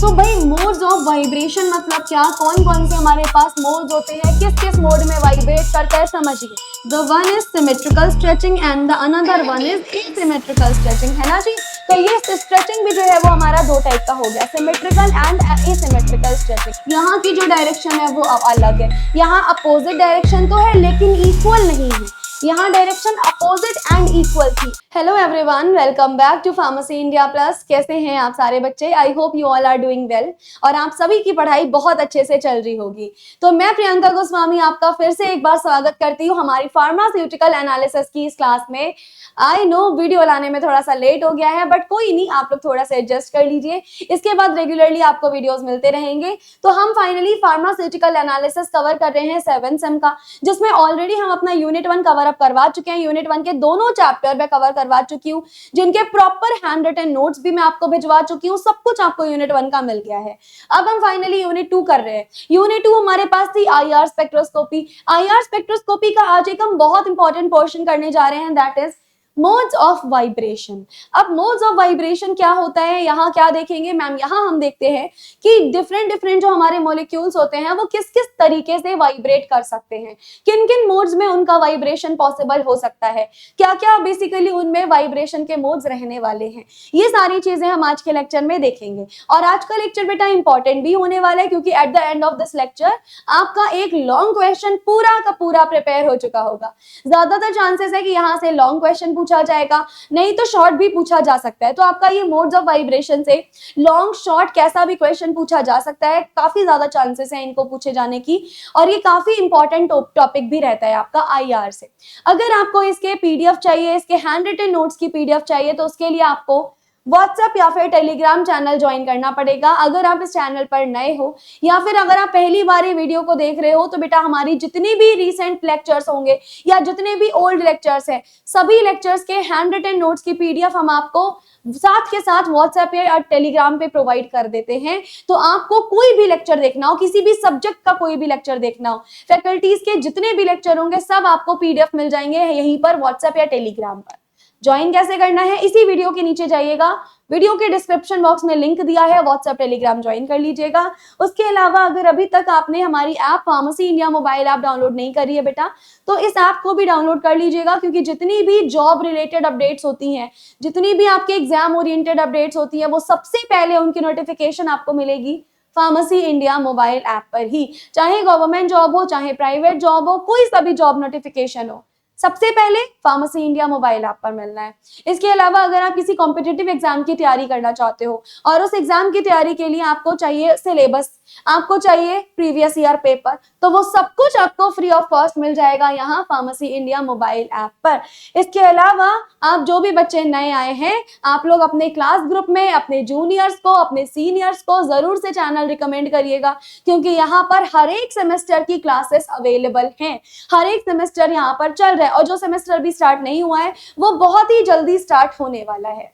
तो भाई modes of vibration मतलब क्या, कौन कौन से हमारे पास मोड्स होते हैं, किस किस मोड में वाइब्रेट करता है, समझिए। The one is symmetrical stretching and the another one is asymmetrical stretching, है ना जी। तो ये स्ट्रेचिंग भी जो है वो हमारा दो टाइप का हो गया, सिमेट्रिकल एंड एसिमेट्रिकल स्ट्रेचिंग। यहाँ की जो डायरेक्शन है वो अलग है, यहाँ अपोजिट डायरेक्शन तो है लेकिन इक्वल नहीं है, यहाँ डायरेक्शन अपोजिट एंड इक्वल थी। Hello everyone, welcome back to Pharmacy India Plus. कैसे हैं आप सारे बच्चे? I hope you all are doing well और आप सभी की पढ़ाई बहुत अच्छे से चल रही होगी। तो मैं प्रियंका गोस्वामी आपका फिर से एक बार स्वागत करती हूँ हमारी फार्मास्यूटिकल एनालिसिस की इस क्लास में। आई नो वीडियो लाने में थोड़ा सा लेट हो गया है, बट कोई नहीं, आप लोग थोड़ा सा एडजस्ट कर लीजिए। इसके बाद रेगुलरली आपको वीडियोस मिलते रहेंगे। तो हम फाइनली फार्मास्यूटिकल एनालिसिस कवर कर रहे हैं 7th सेम का, जिसमें ऑलरेडी हम अपना यूनिट 1 कवर अप करवा चुके हैं। यूनिट 1 के दोनों चैप्टर मैं कवर करवा चुकी हूँ, जिनके प्रॉपर हैंड रिटन नोट्स भी मैं आपको भिजवा चुकी हूँ। सब कुछ आपको यूनिट 1 का मिल गया है। अब हम फाइनली यूनिट 2 कर रहे हैं। यूनिट 2 हमारे पास थी आईआर स्पेक्ट्रोस्कोपी। आईआर स्पेक्ट्रोस्कोपी का आज एक हम बहुत इंपॉर्टेंट पोर्शन करने जा रहे हैं, that is modes of vibration. अब मोड्स ऑफ वाइब्रेशन क्या होता है, यहाँ क्या देखेंगे मैम, यहाँ हम देखते हैं कि डिफरेंट डिफरेंट जो हमारे मॉलिक्यूल्स होते हैं वो किस किस तरीके से वाइब्रेट कर सकते हैं, किन किन मोड्स में उनका वाइब्रेशन पॉसिबल हो सकता है, क्या क्या बेसिकली उनमें वाइब्रेशन के मोड्स रहने वाले हैं। ये सारी चीजें हम आज के लेक्चर में देखेंगे। और आज का लेक्चर बेटा इंपॉर्टेंट भी होने वाला है, क्योंकि at the end of this lecture आपका एक लॉन्ग क्वेश्चन पूरा का पूरा प्रिपेयर हो चुका होगा। ज्यादातर चांसेस है कि यहाँ से लॉन्ग क्वेश्चन पूछा जाएगा, नहीं तो शॉर्ट भी पूछा जा सकता है। तो आपका ये मोड्स ऑफ वाइब्रेशन से लॉन्ग शॉर्ट कैसा भी क्वेश्चन पूछा जा सकता है, काफी ज्यादा चांसेस है इनको पूछे जाने की। और ये काफी इंपॉर्टेंट टॉपिक भी रहता है आपका आईआर से। अगर आपको इसके पीडीएफ चाहिए, इसके हैंड रिटन नोट्स की पीडीएफ चाहिए, तो उसके लिए आपको व्हाट्सएप या फिर टेलीग्राम चैनल ज्वाइन करना पड़ेगा। अगर आप इस चैनल पर नए हो या फिर अगर आप पहली बार ये वीडियो को देख रहे हो, तो बेटा हमारी जितनी भी रिसेंट लेक्चर्स होंगे या जितने भी ओल्ड लेक्चर्स हैं, सभी लेक्चर्स के हैंड रिटन नोट्स की पीडीएफ हम आपको साथ के साथ व्हाट्सएप या टेलीग्राम पे प्रोवाइड कर देते हैं। तो आपको कोई भी लेक्चर देखना हो, किसी भी सब्जेक्ट का कोई भी लेक्चर देखना हो, फैकल्टीज के जितने भी लेक्चर होंगे, सब आपको पीडीएफ मिल जाएंगे यहीं पर व्हाट्सएप या टेलीग्राम पर। ज्वाइन कैसे करना है, इसी वीडियो के नीचे जाइएगा, वीडियो के डिस्क्रिप्शन बॉक्स में लिंक दिया है, व्हाट्सएप टेलीग्राम ज्वाइन कर लीजिएगा। उसके अलावा अगर अभी तक आपने हमारी app pharmacy India mobile app download नहीं करी है बेटा, तो इस ऐप को भी डाउनलोड कर लीजिएगा, क्योंकि जितनी भी जॉब रिलेटेड अपडेट्स होती हैं, जितनी भी आपके एग्जाम ओरिएंटेड अपडेट्स होती हैं, वो सबसे पहले उनकी नोटिफिकेशन आपको मिलेगी फार्मेसी इंडिया मोबाइल ऐप पर ही। चाहे गवर्नमेंट जॉब हो, चाहे प्राइवेट जॉब हो, कोई सा भी जॉब नोटिफिकेशन हो, सबसे पहले फार्मेसी इंडिया मोबाइल ऐप पर मिलना है। इसके अलावा अगर आप किसी कॉम्पिटिटिव एग्जाम की तैयारी करना चाहते हो और उस एग्जाम की तैयारी के लिए आपको चाहिए सिलेबस, आपको चाहिए प्रीवियस ईयर पेपर, तो वो सब कुछ आपको फ्री ऑफ कॉस्ट मिल जाएगा यहाँ फार्मेसी इंडिया मोबाइल ऐप पर। इसके अलावा आप जो भी बच्चे नए आए हैं, आप लोग अपने क्लास ग्रुप में अपने जूनियर्स को, अपने सीनियर्स को जरूर से चैनल रिकमेंड करिएगा, क्योंकि यहाँ पर हर एक सेमेस्टर की क्लासेस अवेलेबल हैं। हर एक सेमेस्टर यहाँ पर चल रहा है और जो सेमेस्टर भी स्टार्ट नहीं हुआ है वो बहुत ही जल्दी स्टार्ट होने वाला है।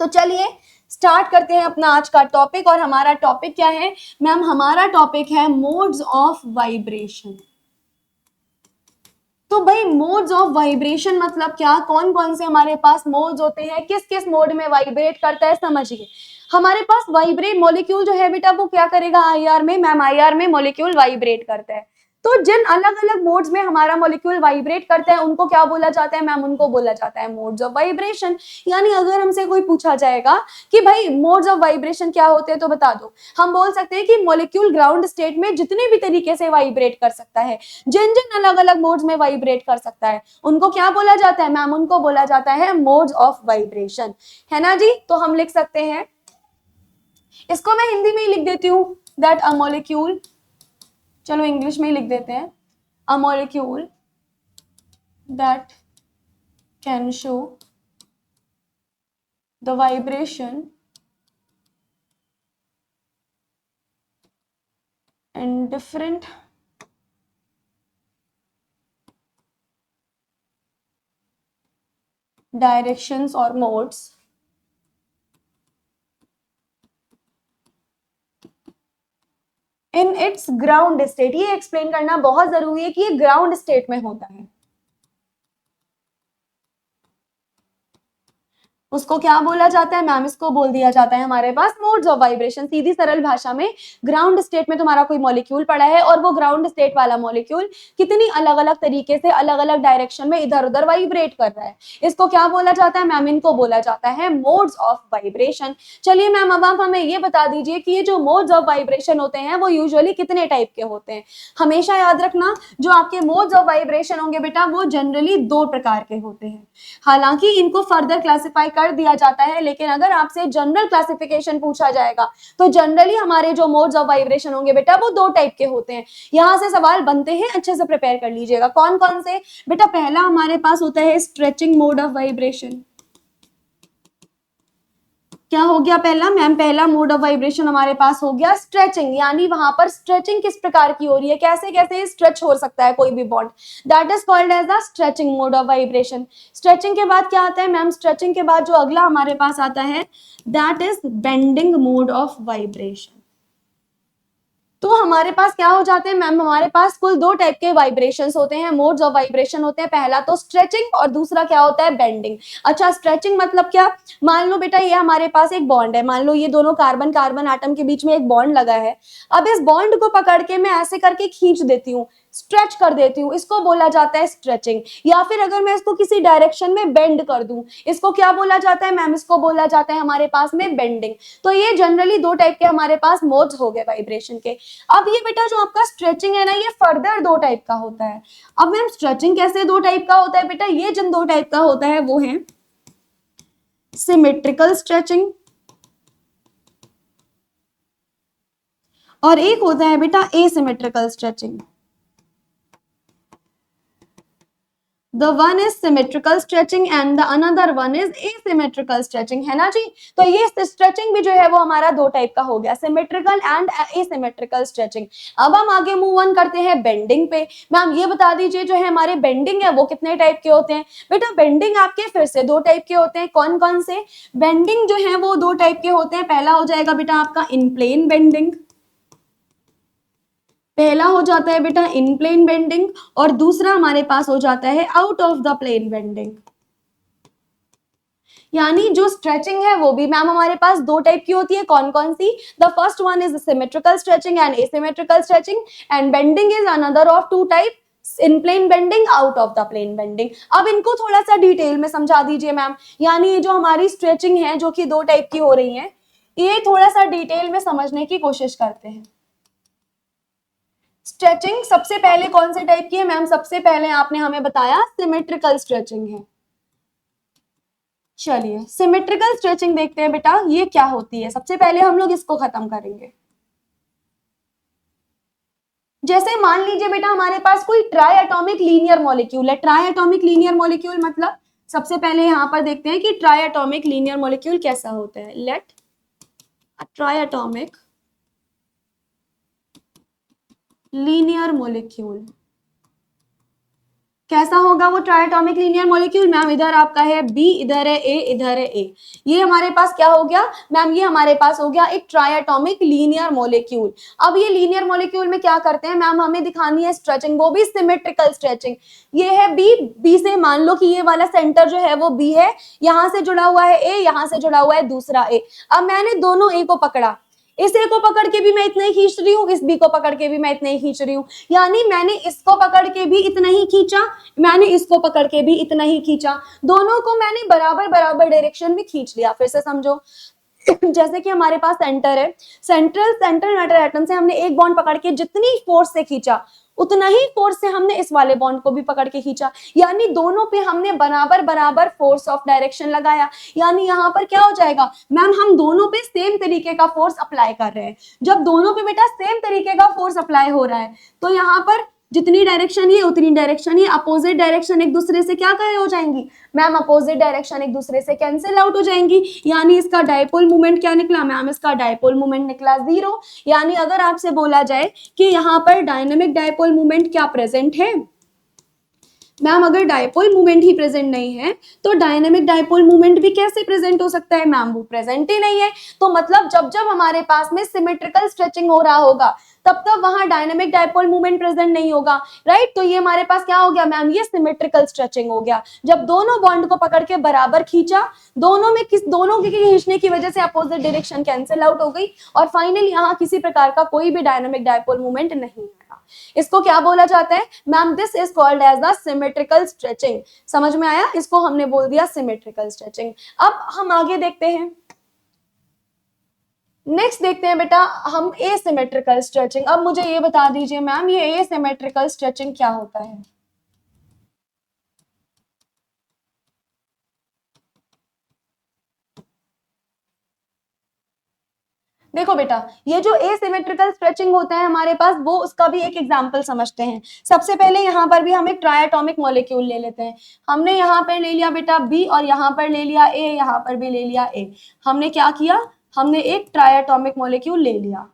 तो चलिए स्टार्ट करते हैं अपना आज का टॉपिक। और हमारा टॉपिक क्या है मैम? हमारा टॉपिक है मोड्स ऑफ वाइब्रेशन। तो भाई मोड्स ऑफ वाइब्रेशन मतलब क्या, कौन कौन से हमारे पास मोड्स होते हैं, किस किस मोड में वाइब्रेट करता है, समझिए। हमारे पास वाइब्रेट मॉलिक्यूल जो है बेटा वो क्या करेगा आईआर में? मैम आईआर में मॉलिक्यूल वाइब्रेट करता है। तो जिन अलग अलग मोड्स में हमारा मॉलिक्यूल वाइब्रेट करता है उनको क्या बोला जाता है मैम? उनको बोला जाता है मोड्स ऑफ वाइब्रेशन। यानी अगर हमसे कोई पूछा जाएगा कि भाई मोड्स ऑफ वाइब्रेशन क्या होते हैं, तो बता दो। हम बोल सकते हैं कि मॉलिक्यूल ग्राउंड स्टेट में जितने भी तरीके से वाइब्रेट कर सकता है, जिन जिन अलग अलग मोड्स में वाइब्रेट कर सकता है, उनको क्या बोला जाता है मैम? उनको बोला जाता है मोड्स ऑफ वाइब्रेशन, है ना जी। तो हम लिख सकते हैं, इसको मैं हिंदी में ही लिख देती हूँ, दैट अ मॉलिक्यूल, चलो इंग्लिश में ही लिख देते हैं, a molecule that can show the vibration in different directions और modes in its ground state. ये एक्सप्लेन करना बहुत जरूरी है कि ये ग्राउंड स्टेट में होता है। उसको क्या बोला जाता है मैम? इसको बोल दिया जाता है हमारे पास मोड्स ऑफ वाइब्रेशन। सीधी सरल भाषा में, ग्राउंड स्टेट में तुम्हारा कोई मॉलिक्यूल पड़ा है और वो ग्राउंड स्टेट वाला मॉलिक्यूल कितनी अलग अलग तरीके से अलग अलग डायरेक्शन में इधर उधर वाइब्रेट कर रहा है, इसको क्या बोला जाता है मैम? इनको बोला जाता है मोड्स ऑफ वाइब्रेशन। चलिए मैम, अब आप हमें ये बता दीजिए कि ये जो मोड्स ऑफ वाइब्रेशन होते हैं वो यूजुअली कितने टाइप के होते हैं? हमेशा याद रखना, जो आपके मोड्स ऑफ वाइब्रेशन होंगे बेटा वो जनरली दो प्रकार के होते हैं। हालांकि इनको फर्दर क्लासिफाई कर दिया जाता है, लेकिन अगर आपसे जनरल क्लासिफिकेशन पूछा जाएगा तो जनरली हमारे जो मोड्स ऑफ वाइब्रेशन होंगे बेटा वो दो टाइप के होते हैं। यहां से सवाल बनते हैं, अच्छे से प्रिपेयर कर लीजिएगा। कौन कौन से? बेटा पहला हमारे पास होता है स्ट्रेचिंग मोड ऑफ वाइब्रेशन। क्या हो गया पहला मैम? पहला मोड ऑफ वाइब्रेशन हमारे पास हो गया स्ट्रेचिंग, यानी वहां पर स्ट्रेचिंग किस प्रकार की हो रही है, कैसे कैसे स्ट्रेच हो सकता है कोई भी bond, that is called as the stretching mode of vibration. Stretching के बाद क्या आता है मैम? स्ट्रेचिंग के बाद जो अगला हमारे पास आता है that is bending mode of vibration. तो हमारे पास क्या हो जाते हैं मैम? हमारे पास कुल दो टाइप के वाइब्रेशंस होते हैं, मोड्स ऑफ वाइब्रेशन होते हैं। पहला तो स्ट्रेचिंग और दूसरा क्या होता है? बेंडिंग। अच्छा, स्ट्रेचिंग मतलब क्या? मान लो बेटा ये हमारे पास एक बॉन्ड है, मान लो ये दोनों कार्बन कार्बन एटम के बीच में एक बॉन्ड लगा है। अब इस बॉन्ड को पकड़ के मैं ऐसे करके खींच देती हूँ, स्ट्रेच कर देती हूँ, इसको बोला जाता है स्ट्रेचिंग। या फिर अगर मैं इसको किसी डायरेक्शन में बेंड कर दूं, इसको क्या बोला जाता है मैम? इसको बोला जाता है हमारे पास में बेंडिंग। तो ये जनरली दो टाइप के हमारे पास मोड्स हो गए वाइब्रेशन के। अब ये बेटा जो आपका स्ट्रेचिंग है ना, ये फर्दर दो टाइप का होता है। अब मैम स्ट्रेचिंग कैसे दो टाइप का होता है बेटा? ये जिन दो टाइप का होता है वो है सिमेट्रिकल स्ट्रेचिंग और एक होता है बेटा asymmetrical stretching. The one is symmetrical stretching and the another one is asymmetrical stretching, है ना जी? तो ये स्ट्रेचिंग भी जो है वो हमारा दो टाइप का हो गया, सिमेट्रिकल एंड एसिमेट्रिकल स्ट्रेचिंग। अब हम आगे मूव ऑन करते हैं बेंडिंग पे। मैम ये बता दीजिए जो है हमारे बेंडिंग है वो कितने टाइप के होते हैं? बेटा बेंडिंग आपके फिर से दो टाइप के होते हैं। कौन कौन से? बेंडिंग जो है वो दो टाइप के होते हैं। पहला हो जाएगा बेटा आपका इन प्लेन बेंडिंग, पहला हो जाता है बेटा इन प्लेन बेंडिंग और दूसरा हमारे पास हो जाता है out of the plane bending. यानी जो स्ट्रेचिंग है वो भी मैम हमारे पास दो टाइप की होती है। कौन कौन सी? The first one is symmetrical stretching and asymmetrical stretching and bending is another of two type, in plane bending, out of the plane bending. अब इनको थोड़ा सा डिटेल में समझा दीजिए मैम। यानी ये जो हमारी स्ट्रेचिंग है जो कि दो टाइप की हो रही है, ये थोड़ा सा डिटेल में समझने की कोशिश करते हैं। स्ट्रेचिंग सबसे पहले कौन से टाइप की है मैम? सबसे पहले आपने हमें बताया सिमेट्रिकल स्ट्रेचिंग है। चलिए सिमेट्रिकल स्ट्रेचिंग देखते हैं बेटा ये क्या होती है। सबसे पहले हम लोग इसको खत्म करेंगे। जैसे मान लीजिए बेटा हमारे पास कोई ट्राई एटॉमिक लीनियर मॉलिक्यूल है। ट्राई एटॉमिक लीनियर मॉलिक्यूल मतलब सबसे पहले यहां पर देखते हैं कि ट्राई एटॉमिक लीनियर मॉलिक्यूल कैसा होता है। Late try atomic linear molecule कैसा होगा वो ट्राइएटॉमिक लीनियर मॉलिक्यूल? मैम इधर आपका है बी, इधर है ए, इधर है ए। ये हमारे पास क्या हो गया मैम? ये हमारे पास हो गया एक ट्राइएटॉमिक लीनियर मॉलिक्यूल। अब ये लीनियर मॉलिक्यूल में क्या करते हैं मैम? हमें दिखानी है स्ट्रेचिंग, वो भी सिमेट्रिकल स्ट्रेचिंग। ये है बी, बी से मान लो कि ये वाला सेंटर जो है वो बी है, यहां से जुड़ा हुआ है ए, यहां से जुड़ा हुआ है दूसरा ए। अब मैंने दोनों ए को पकड़ा, इस ए को पकड़ के भी मैं इतना ही खींच रही हूँ, इस बी को पकड़ के भी मैं इतना ही खींच रही हूँ। यानी मैंने इसको पकड़ के भी इतना ही खींचा, मैंने इसको पकड़ के भी इतना ही खींचा, दोनों को मैंने बराबर बराबर डायरेक्शन में खींच लिया। फिर से समझो, जैसे कि हमारे पास सेंटर है, सेंट्रल मैटर एटम से हमने एक बॉन्ड पकड़ के जितनी फोर्स से खींचा उतना ही फोर्स से हमने इस वाले बॉन्ड को भी पकड़ के खींचा। यानी दोनों पे हमने बराबर बराबर फोर्स ऑफ डायरेक्शन लगाया। यानी यहाँ पर क्या हो जाएगा मैम? हम दोनों पे सेम तरीके का फोर्स अप्लाई कर रहे हैं। जब दोनों पे बेटा सेम तरीके का फोर्स अप्लाई हो रहा है तो यहाँ पर जितनी डायरेक्शन ये उतनी डायरेक्शन ये, अपोजिट डायरेक्शन एक दूसरे से क्या कहे हो जाएंगी मैम? अपोजिट डायरेक्शन एक दूसरे से कैंसिल आउट हो जाएंगी। यानी इसका डायपोल मोमेंट क्या निकला मैम? इसका डायपोल मोमेंट निकला 0। यानी अगर आपसे बोला जाए कि यहाँ पर डायनेमिक डायपोल मोमेंट क्या प्रेजेंट है मैम अगर डायपोल मोमेंट ही प्रेजेंट नहीं है तो डायनेमिक डायपोल मोमेंट भी कैसे प्रेजेंट हो सकता है? मैम वो प्रेजेंट ही नहीं है, तो मतलब जब जब हमारे पास में सिमेट्रिकल स्ट्रेचिंग हो रहा होगा तब तब वहां डायनेमिक डायपोल मोमेंट प्रेजेंट नहीं होगा, राइट। तो ये हमारे पास क्या हो गया मैम? ये सिमेट्रिकल स्ट्रेचिंग हो गया। जब दोनों बॉन्ड को पकड़ के बराबर खींचा, दोनों के खींचने की वजह से अपोजिट डायरेक्शन कैंसिल आउट हो गई और फाइनली यहाँ किसी प्रकार का कोई भी डायनेमिक डायपोल मोमेंट नहीं आया। इसको क्या बोला जाता है ma'am? This is called as the symmetrical stretching. समझ में आया? इसको हमने बोल दिया सिमेट्रिकल स्ट्रेचिंग। अब हम आगे देखते हैं, नेक्स्ट देखते हैं बेटा हम एसिमेट्रिकल स्ट्रेचिंग। अब मुझे ये बता दीजिए मैम, ये एसिमेट्रिकल स्ट्रेचिंग क्या होता है? देखो बेटा, ये जो एसिमेट्रिकल स्ट्रेचिंग होता है हमारे पास, वो उसका भी एक एग्जांपल समझते हैं। सबसे पहले यहाँ पर भी हम एक ट्राइएटॉमिक मॉलिक्यूल ले लेते हैं। हमने यहाँ पर ले लिया बेटा बी और यहाँ पर ले लिया ए, यहाँ पर भी ले लिया ए। हमने क्या किया? हमने एक ट्राइएटॉमिक मॉलिक्यूल ले लिया।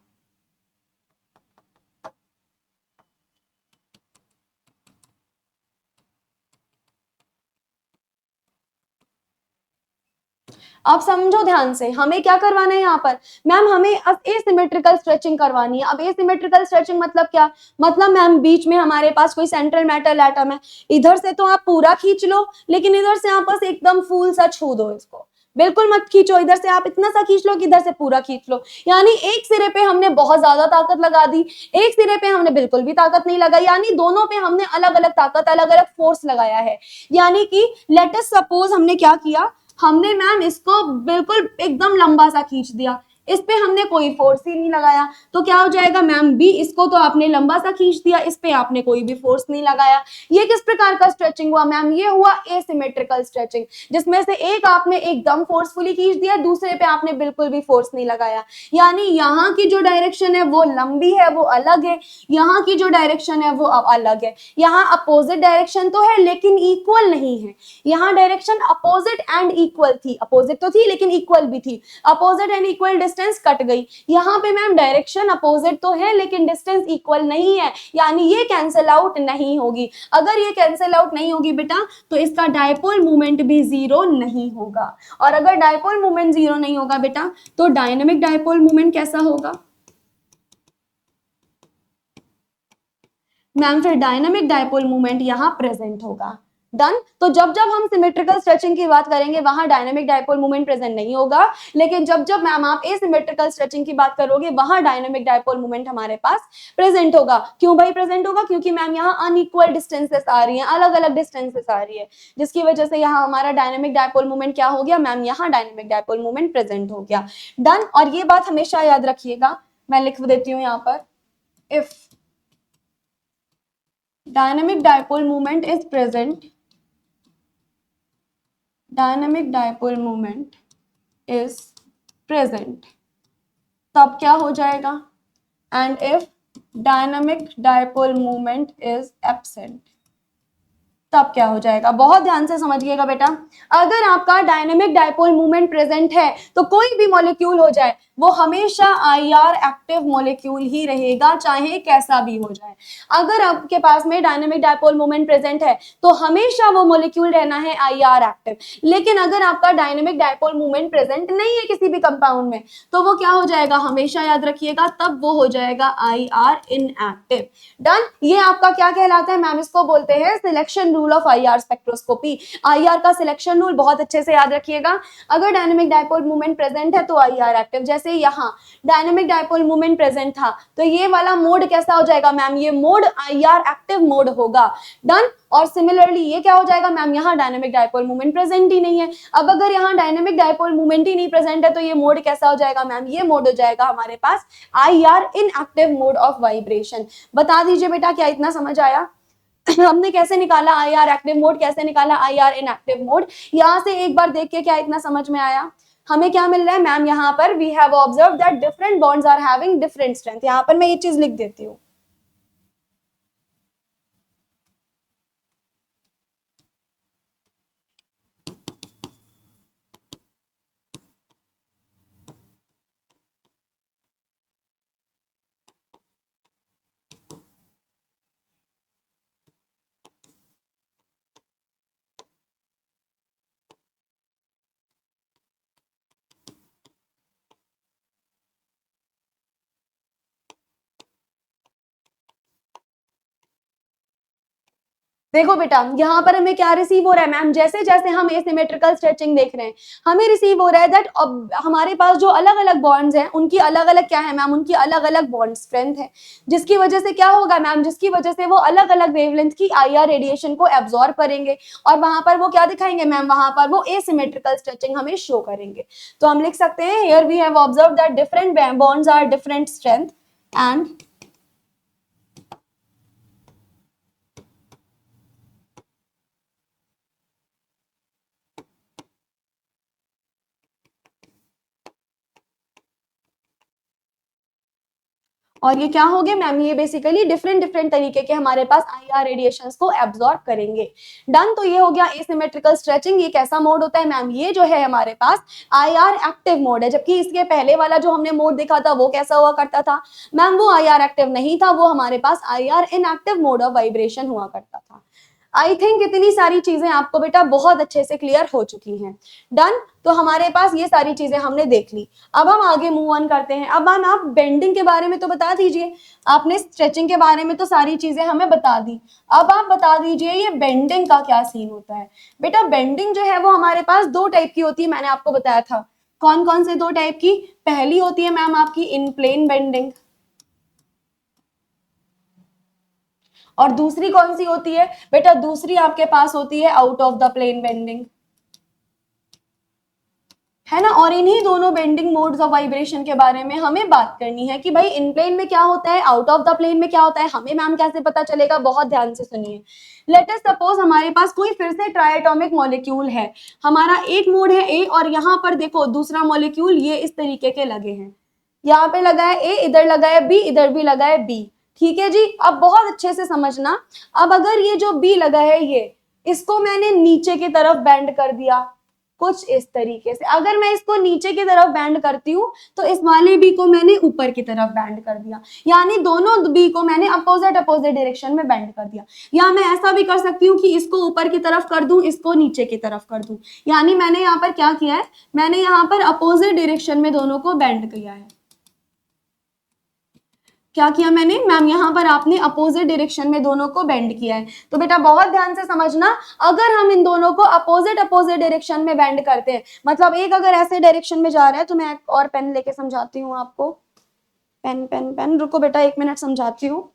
अब समझो ध्यान से, हमें क्या करवाना है यहाँ पर? मैम हमें अब एसिमेट्रिकल स्ट्रेचिंग करवानी है। अब एसिमेट्रिकल स्ट्रेचिंग मतलब क्या? मतलब मैम बीच में हमारे पास कोई सेंट्रल मेटल एटम है, इधर से तो आप पूरा खींच लो, लेकिन इधर से आप बस एकदम फूल सा छू दो इसको, बिल्कुल मत खींचो। इधर से आप इतना सा खींच लो कि इधर से पूरा खींच लो। यानी एक सिरे पे हमने बहुत ज्यादा ताकत लगा दी, एक सिरे पे हमने बिल्कुल भी ताकत नहीं लगाई, यानी दोनों पे हमने अलग अलग ताकत, अलग अलग फोर्स लगाया है। यानी कि लेट अस सपोज हमने क्या किया, हमने मैम इसको बिल्कुल एकदम लंबा सा खींच दिया, इस पे हमने कोई फोर्स ही नहीं लगाया, तो क्या हो जाएगा मैम? बी, इसको तो आपने लंबा सा खींच दिया, इस पे आपने कोई भी फोर्स नहीं लगाया। ये किस प्रकार का स्ट्रेचिंग हुआ मैम? ये हुआ एसिमेट्रिकल स्ट्रेचिंग, जिसमें से एक आपने एकदम फोर्सफुली खींच दिया, दूसरे पे आपने बिल्कुल भी फोर्स नहीं लगाया। यानी यहाँ की जो डायरेक्शन है वो लंबी है, वो अलग है, यहाँ की जो डायरेक्शन है वो अलग है। यहाँ अपोजिट डायरेक्शन तो है लेकिन इक्वल नहीं है। यहाँ डायरेक्शन अपोजिट एंड इक्वल थी, अपोजिट तो थी लेकिन इक्वल भी थी, opposite and equal distance cut गई। यहाँ पे मैम डायरेक्शन अपोजिट तो है लेकिन डिस्टेंस इक्वल नहीं है, यानी ये कैंसिल आउट नहीं होगी। अगर ये कैंसिल आउट नहीं होगी बेटा तो इसका डायपोल मोमेंट भी जीरो नहीं होगा, और अगर डायपोल मोमेंट जीरो नहीं होगा बेटा तो डायनेमिक डायपोल मोमेंट कैसा होगा मैम? फिर डायनेमिक डायपोल मोमेंट यहाँ प्रेजेंट होगा। डन। तो जब जब हम सिमेट्रिकल स्ट्रेचिंग की बात करेंगे वहां डायनेमिक डायपोल मोमेंट प्रेजेंट नहीं होगा, लेकिन जब जब मैम आप एसिमेट्रिकल स्ट्रेचिंग की बात करोगे वहां डायनेमिक डायपोल मोमेंट हमारे पास प्रेजेंट होगा। क्यों भाई प्रेजेंट होगा? क्योंकि मैम यहाँ अनइक्वल डिस्टेंसेस आ रही हैं, अलग अलग डिस्टेंसेस आ रही है, जिसकी वजह से यहाँ हमारा डायनेमिक डायपोल मोमेंट क्या हो गया मैम? यहाँ डायनेमिक डायपोल मोमेंट प्रेजेंट हो गया। डन। और ये बात हमेशा याद रखिएगा, मैं लिख देती हूँ यहाँ पर, if dynamic dipole moment is present, dynamic dipole moment is present, तब क्या हो जाएगा? and if dynamic dipole moment is absent, तब क्या हो जाएगा? बहुत ध्यान से समझिएगा बेटा, अगर आपका डायनेमिक डायपोल मूवमेंट प्रेजेंट है तो कोई भी मॉलिक्यूल हो जाए वो हमेशा आईआर एक्टिव मॉलिक्यूल ही रहेगा, चाहे कैसा भी हो जाए। अगर आपके पास में डायनेमिक डायपोल मूवमेंट प्रेजेंट है तो हमेशा वो मॉलिक्यूल रहना है आईआर एक्टिव। लेकिन अगर आपका डायनेमिक डायपोल मूवमेंट प्रेजेंट नहीं है किसी भी कंपाउंड में तो वो क्या हो जाएगा? हमेशा याद रखिएगा, तब वो हो जाएगा आईआर इनएक्टिव। डन। ये आपका क्या कहलाता है मैम? इसको बोलते हैं selection rule of IR spectroscopy. IR का सिलेक्शन रूल बहुत अच्छे से याद रखिएगा, अगर डायनेमिक डायपोल मूवमेंट प्रेजेंट है तो आईआर एक्टिव। जैसे यहाँ डायनेमिक डायपोल मूवमेंट प्रेजेंट था तो ये वाला मोड कैसा हो जाएगा मैम? ये मोड आईआर एक्टिव मोड होगा। डन। और सिमिलरली ये क्या हो जाएगा मैम? यहाँ डायनेमिक डायपोल मूवमेंट प्रेजेंट ही नहीं है। अब अगर यहाँ डायनेमिक डायपोल मूवमेंट ही नहीं प्रेजेंट है तो ये मोड कैसा हो जाएगा मैम? ये मोड हो जाएगा हमारे पास IR inactive mode of vibration. बता दीजिए बेटा, क्या इतना समझ आया? हमने कैसे निकाला आईआर एक्टिव मोड, कैसे निकाला आईआर इनएक्टिव मोड, यहां से एक बार देख के क्या इतना समझ में आया? हमें क्या मिल रहा है मैम? यहाँ पर we have observe that different bonds are having different strength. यहाँ पर मैं ये चीज लिख देती हूँ। देखो बेटा, यहाँ पर हमें क्या रिसीव हो रहा है मैम, जैसे जैसे हम एसिमेट्रिकल स्ट्रेचिंग देख रहे हैं, हमें रिसीव हो रहा है दैट अब हमारे पास जो अलग अलग बॉन्ड्स हैं उनकी अलग अलग क्या है मैम, उनकी अलग अलग बॉन्ड स्ट्रेंथ है, जिसकी वजह से क्या होगा मैम, जिसकी वजह से वो अलग अलग वेवलेंथ की आईआर रेडिएशन को एब्जॉर्ब करेंगे और वहां पर वो क्या दिखाएंगे मैम, वहां पर वो एसिमेट्रिकल स्ट्रेचिंग हमें शो करेंगे। तो हम लिख सकते हैं here we have observe that different bonds are different strength and और ये क्या हो गए मैम, ये बेसिकली डिफरेंट डिफरेंट तरीके के हमारे पास आईआर रेडिएशंस को एब्जॉर्ब करेंगे। डन, तो ये हो गया एसिमेट्रिकल स्ट्रेचिंग। ये कैसा मोड होता है मैम, ये जो है हमारे पास आईआर एक्टिव मोड है, जबकि इसके पहले वाला जो हमने मोड देखा था वो कैसा हुआ करता था मैम, वो आईआर एक्टिव नहीं था, वो हमारे पास IR inactive mode of vibration हुआ करता था। आई थिंक इतनी सारी चीजें आपको बेटा बहुत अच्छे से क्लियर हो चुकी हैं। डन, तो हमारे पास ये सारी चीजें हमने देख ली। अब हम आगे मूव ऑन करते हैं। अब मैम आप बेंडिंग के बारे में तो बता दीजिए, आपने स्ट्रेचिंग के बारे में तो सारी चीजें हमें बता दी, अब आप बता दीजिए ये बेंडिंग का क्या सीन होता है। बेटा बेंडिंग जो है वो हमारे पास दो टाइप की होती है, मैंने आपको बताया था। कौन कौन से दो टाइप की? पहली होती है मैम आपकी इन प्लेन बेंडिंग, और दूसरी कौन सी होती है बेटा, दूसरी आपके पास होती है out of the plane bending, है ना। और इन्हीं दोनों बेंडिंग मोड्स ऑफ वाइब्रेशन के बारे में हमें बात करनी है कि भाई इन प्लेन में क्या होता है, आउट ऑफ द प्लेन में क्या होता है, हमें मैम कैसे पता चलेगा। बहुत ध्यान से सुनिए। लेट अस सपोज हमारे पास कोई फिर से ट्राइएटॉमिक मॉलिक्यूल है, हमारा एक मोड है ए, और यहाँ पर देखो दूसरा मॉलिक्यूल ये इस तरीके के लगे हैं, यहाँ पे लगा है ए, इधर लगा है बी, इधर भी लगा है बी। ठीक है जी, अब बहुत अच्छे से समझना। अब अगर ये जो बी लगा है ये, इसको मैंने नीचे की तरफ बैंड कर दिया कुछ इस तरीके से, अगर मैं इसको नीचे की तरफ बैंड करती हूँ तो इस वाले बी को मैंने ऊपर की तरफ बैंड कर दिया, यानी दोनों बी को मैंने अपोजिट अपोजिट डायरेक्शन में बैंड कर दिया। या मैं ऐसा भी कर सकती हूँ कि इसको ऊपर की तरफ कर दूं, इसको नीचे की तरफ कर दूं, यानी मैंने यहाँ पर क्या किया है, मैंने यहाँ पर अपोजिट डायरेक्शन में दोनों को बैंड किया है। क्या किया मैंने मैम, यहाँ पर आपने अपोजिट डायरेक्शन में दोनों को बेंड किया है। तो बेटा बहुत ध्यान से समझना, अगर हम इन दोनों को अपोजिट अपोजिट डायरेक्शन में बेंड करते हैं, मतलब एक अगर ऐसे डायरेक्शन में जा रहा है, तो मैं एक और पेन लेके समझाती हूँ आपको। पेन पेन पेन, रुको बेटा 1 मिनट समझाती हूँ।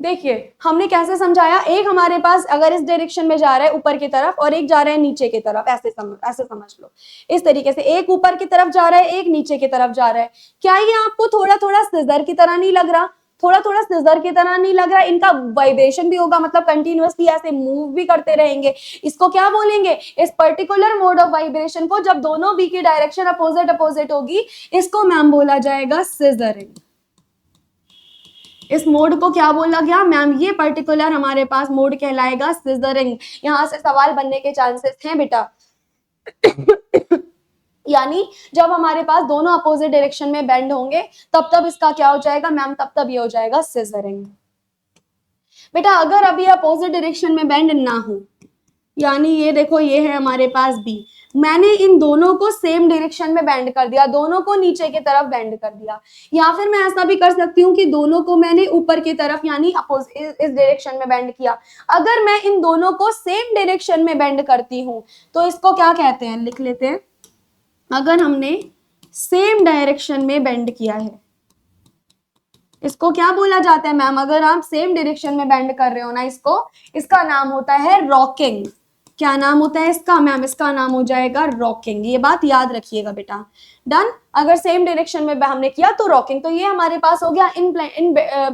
देखिए हमने कैसे समझाया, एक हमारे पास अगर इस डायरेक्शन में जा रहा है ऊपर की तरफ और एक जा रहा है नीचे की तरफ, ऐसे समझ लो। इस तरीके से एक ऊपर की तरफ जा रहा है, एक नीचे की तरफ जा रहा है। क्या ये आपको थोड़ा थोड़ा सिजर की तरह नहीं लग रहा, थोड़ा थोड़ा सिजर की तरह नहीं लग रहा, इनका वाइब्रेशन भी होगा, मतलब कंटिन्यूअसली ऐसे मूव भी करते रहेंगे। इसको क्या बोलेंगे, इस पर्टिकुलर मोड ऑफ वाइब्रेशन को, जब दोनों बी की डायरेक्शन अपोजिट अपोजिट होगी, इसको मैम बोला जाएगा सिजरिंग। इस मोड को क्या बोला गया मैम, ये पर्टिकुलर हमारे पास मोड कहलाएगा सिजरिंग। यहां से सवाल बनने के चांसेस हैं बेटा। यानी जब हमारे पास दोनों अपोजिट डायरेक्शन में बेंड होंगे, तब तब इसका क्या हो जाएगा मैम, तब तब ये हो जाएगा सिजरिंग। बेटा अगर अभी अपोजिट डायरेक्शन में बेंड ना हो, यानी ये देखो ये है हमारे पास बी, मैंने इन दोनों को सेम डायरेक्शन में बेंड कर दिया, दोनों को नीचे की तरफ बेंड कर दिया, या फिर मैं ऐसा भी कर सकती हूँ कि दोनों को मैंने ऊपर की तरफ यानी इस डायरेक्शन में बेंड किया। अगर मैं इन दोनों को सेम डायरेक्शन में बेंड करती हूँ तो इसको क्या कहते हैं, लिख लेते हैं। अगर हमने सेम डायरेक्शन में बेंड किया है, इसको क्या बोला जाता है मैम, अगर आप सेम डायरेक्शन में बेंड कर रहे हो ना, इसका नाम होता है रॉकिंग। क्या नाम होता है इसका मैम, इसका नाम हो जाएगा रॉकिंग। ये बात याद रखिएगा बेटा। डन, अगर सेम डायरेक्शन में हमने किया तो रॉकिंग। तो ये हमारे पास हो गया in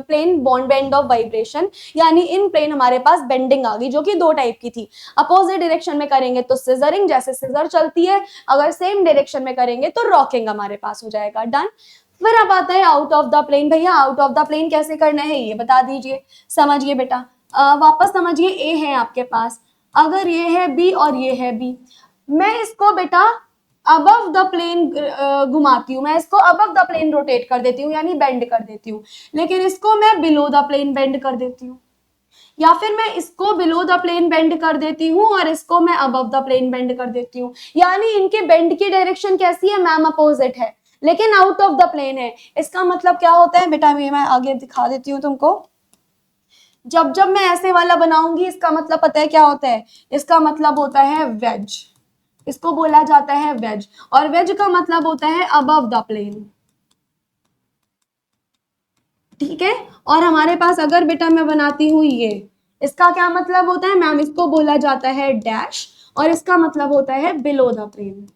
plane bond bend of vibration, यानी इन प्लेन हमारे पास बेंडिंग आ गई, जो कि दो टाइप की थी। अपोजिट डायरेक्शन में करेंगे तो सिजरिंग, जैसे सिजर चलती है, अगर सेम डायरेक्शन में करेंगे तो रॉकिंग हमारे पास हो जाएगा। डन, फिर अब आता है आउट ऑफ द प्लेन। भैया आउट ऑफ द प्लेन कैसे करना है ये बता दीजिए। समझिए बेटा, वापस समझिए, ए है आपके पास, अगर ये है बी और ये है बी, मैं इसको बेटा अबव द प्लेन घुमाती हूँ, मैं इसको अबव द प्लेन रोटेट कर देती हूँ, यानी बेंड कर देती हूँ, लेकिन इसको मैं बिलो द प्लेन बेंड कर देती हूँ, या फिर मैं इसको बिलो द प्लेन बेंड कर देती हूँ और इसको मैं अबव द प्लेन बेंड कर देती हूँ। यानी इनके बेंड की डायरेक्शन कैसी है मैम, अपोजिट है, लेकिन आउट ऑफ द प्लेन है। इसका मतलब क्या होता है बेटा, मैं आगे दिखा देती हूँ तुमको। जब जब मैं ऐसे वाला बनाऊंगी इसका मतलब पता है क्या होता है, इसका मतलब होता है वेज, इसको बोला जाता है वेज, और वेज का मतलब होता है अबव द प्लेन, ठीक है। और हमारे पास अगर बेटा मैं बनाती हूं ये, इसका क्या मतलब होता है मैम, इसको बोला जाता है डैश, और इसका मतलब होता है बिलो द प्लेन।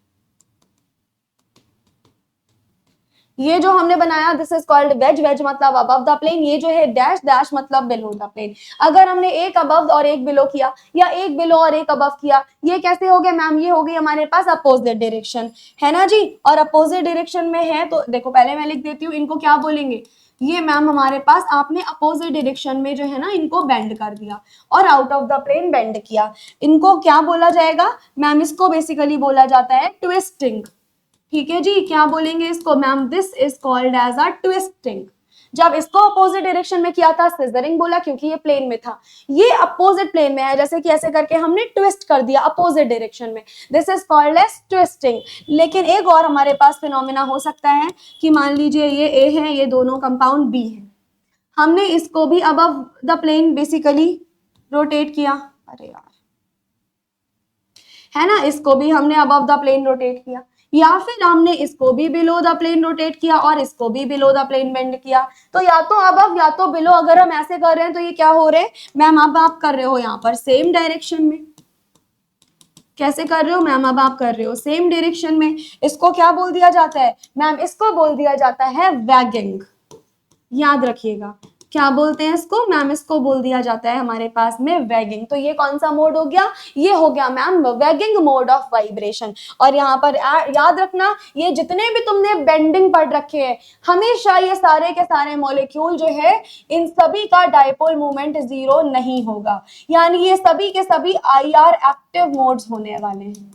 ये जो हमने बनाया this is called wedge, wedge मतलब अबव द प्लेन, ये जो है डैश, डैश मतलब बिलो द प्लेन। अगर हमने एक अबव और एक बिलो किया, या एक बिलो और एक अबव किया, ये कैसे हो गया मैम, ये हो गई हमारे पास अपोजिट डायरेक्शन, है ना जी। और अपोजिट डायरेक्शन में है तो देखो पहले मैं लिख देती हूँ, इनको क्या बोलेंगे, ये मैम हमारे पास आपने अपोजिट डायरेक्शन में जो है ना इनको बेंड कर दिया और out of the plane bend किया, इनको क्या बोला जाएगा मैम, इसको बेसिकली बोला जाता है ट्विस्टिंग, ठीक है जी। क्या बोलेंगे इसको ma'am, this is called as a twisting. जब इसको अपोजिट डायरेक्शन में किया था सिजरिंग बोला, क्योंकि ये प्लेन में था, ये अपोजिट प्लेन में है, जैसे कि ऐसे करके हमने ट्विस्ट कर दिया अपोजिट डायरेक्शन में, this is called as twisting. लेकिन एक और हमारे पास फिनोमिना हो सकता है कि मान लीजिए ये ए है, ये दोनों कंपाउंड बी है, हमने इसको भी above the plane basically rotate किया, अरे यार, है ना, इसको भी हमने अबव द प्लेन रोटेट किया, या फिर हमने इसको भी बिलो द प्लेन रोटेट किया और इसको भी बिलो द प्लेन बेंड किया। तो या तो अबव या तो बिलो, अगर हम ऐसे कर रहे हैं तो ये क्या हो रहे हैं मैम, अब आप कर रहे हो यहाँ पर सेम डायरेक्शन में, कैसे कर रहे हो मैम, अब आप कर रहे हो सेम डायरेक्शन में, इसको क्या बोल दिया जाता है मैम, इसको बोल दिया जाता है वैगिंग, याद रखिएगा, क्या बोलते हैं इसको मैम, इसको बोल दिया जाता है हमारे पास में वैगिंग। तो ये कौन सा मोड हो गया, ये हो गया ma'am waging mode of vibration. और यहाँ पर याद रखना, ये जितने भी तुमने बेंडिंग पढ़ रखे हैं, हमेशा ये सारे के सारे मॉलिक्यूल जो है इन सभी का डायपोल मोमेंट जीरो नहीं होगा, यानी ये सभी के सभी आईआर एक्टिव मोड्स होने वाले हैं।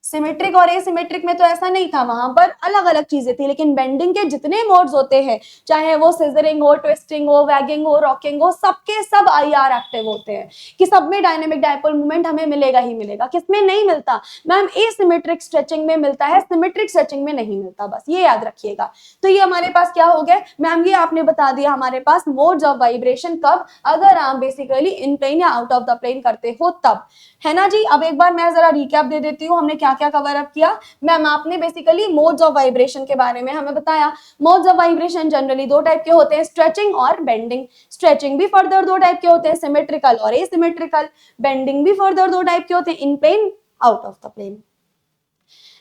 सिमेट्रिक और एसिमेट्रिक में तो ऐसा नहीं था, वहां पर अलग अलग चीजें थी, लेकिन बेंडिंग के जितने मोड्स होते हैं, चाहे वो सिजरिंग हो, ट्विस्टिंग हो, वैगिंग हो, रॉकिंग हो, सबके सब आईआर एक्टिव होते हैं, कि सब में डायनेमिक डायपोल मोमेंट हमें मिलेगा ही मिलेगा। किसमें नहीं मिलता मैम, एसिमेट्रिक स्ट्रेचिंग में मिलता है, सिमेट्रिक स्ट्रेचिंग में नहीं मिलता, बस ये याद रखिएगा। तो ये हमारे पास क्या हो गया मैम, ये आपने बता दिया हमारे पास मोड्स ऑफ वाइब्रेशन कब, अगर आप बेसिकली इन प्लेन या आउट ऑफ द प्लेन करते हो तब, है ना जी। अब एक बार मैं जरा रिकैप दे देती हूँ, हमने क्या क्या कवर अप किया मैम, आपने बेसिकली मोड्स ऑफ वाइब्रेशन के बारे में हमें बताया। मोड्स ऑफ वाइब्रेशन जनरली दो टाइप के होते हैं, स्ट्रेचिंग और बेंडिंग। स्ट्रेचिंग भी फर्दर दो टाइप के होते हैं, सिमेट्रिकल और एसिमेट्रिकल। बेंडिंग भी फर्दर दो टाइप के होते हैं, in plane, out of the plane,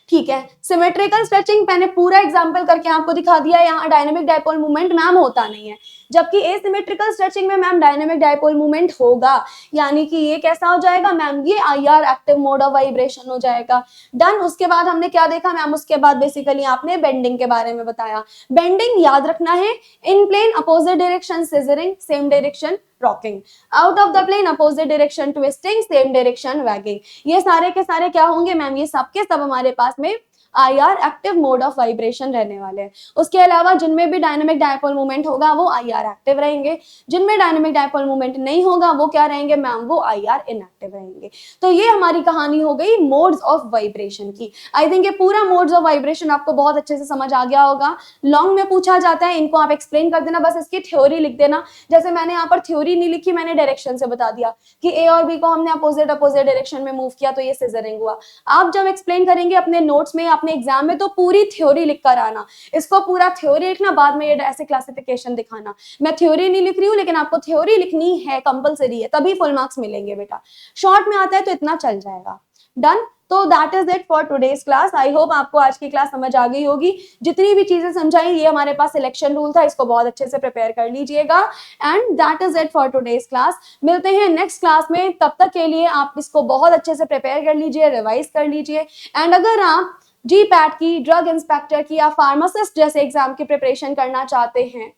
ठीक है। सिमेट्रिकल स्ट्रेचिंग मैंने पूरा एग्जांपल करके आपको दिखा दिया है, यहाँ डायनेमिक डायपोल मूवमेंट मैम होता नहीं है, जबकि एसिमेट्रिकल स्ट्रेचिंग में मैम डायनेमिक डायपोल मूवमेंट होगा, यानी कि ये कैसा हो जाएगा मैम, ये IR active mode of vibration हो जाएगा। डन। उसके बाद हमने क्या देखा मैम, उसके बाद बेसिकली आपने बेंडिंग के बारे में बताया। बेंडिंग याद रखना है, in plane opposite direction scissoring, same direction rocking, out of the plane opposite direction twisting, same direction wagging. ये सारे के सारे क्या होंगे मैम, ये सब के सब हमारे पास में IR active mode of vibration रहने वाले हैं। उसके अलावा जिनमें भी डायनेमिक डायपोल मूवमेंट होगा वो आईआर एक्टिव रहेंगे, जिनमें डायनेमिक डायपोल मूवमेंट नहीं होगा वो क्या रहेंगे मैम, वो आईआर इनएक्टिव रहेंगे। तो ये हमारी कहानी हो गई मोड्स ऑफ वाइब्रेशन की। आई थिंक ये पूरा मोड्स ऑफ वाइब्रेशन आपको बहुत अच्छे से समझ आ गया होगा। लॉन्ग में पूछा जाता है, इनको आप एक्सप्लेन कर देना, बस इसकी थ्योरी लिख देना। जैसे मैंने यहाँ पर थ्योरी नहीं लिखी, मैंने डायरेक्शन से बता दिया कि ए और बी को हमने अपोजिट अपोजिट डायरेक्शन में मूव किया तो ये सिजरिंग हुआ। आप जब एक्सप्लेन करेंगे अपने नोट्स में, अपने एग्जाम में, तो पूरी थ्योरी लिख कर आना, इसको पूरा थ्योरी लिखना, बाद में ये ऐसे क्लासिफिकेशन दिखाना। मैं थ्योरी नहीं लिख रही हूँ, लेकिन आपको थ्योरी लिखनी है, कंपलसरी है, तभी फुल मार्क्स मिलेंगे बेटा। शॉर्ट में आता है तो इतना चल जाएगा। डन। तो that is it for today's class. I hope आपको आज की क्लास समझ आ गई होगी। जितनी भी चीजें समझाई, ये हमारे पास सिलेक्शन रूल था, इसको बहुत अच्छे से प्रिपेयर कर लीजिएगा। And that is it for today's class. मिलते हैं नेक्स्ट क्लास में, तब तक के लिए आप इसको बहुत अच्छे से प्रिपेयर कर लीजिए, रिवाइज कर लीजिए। एंड अगर आप जी पैट की, ड्रग इंस्पेक्टर की या फार्मासिस्ट जैसे एग्जाम की प्रिपरेशन करना चाहते हैं,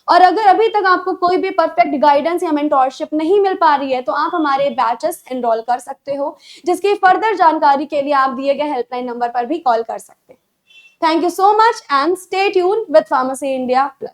और अगर अभी तक आपको कोई भी परफेक्ट गाइडेंस या मेंटोरशिप नहीं मिल पा रही है, तो आप हमारे बैचेस एनरोल कर सकते हो, जिसकी फर्दर जानकारी के लिए आप दिए गए हेल्पलाइन नंबर पर भी कॉल कर सकते हैं। Thank you so much and stay tuned with pharmacy India plus.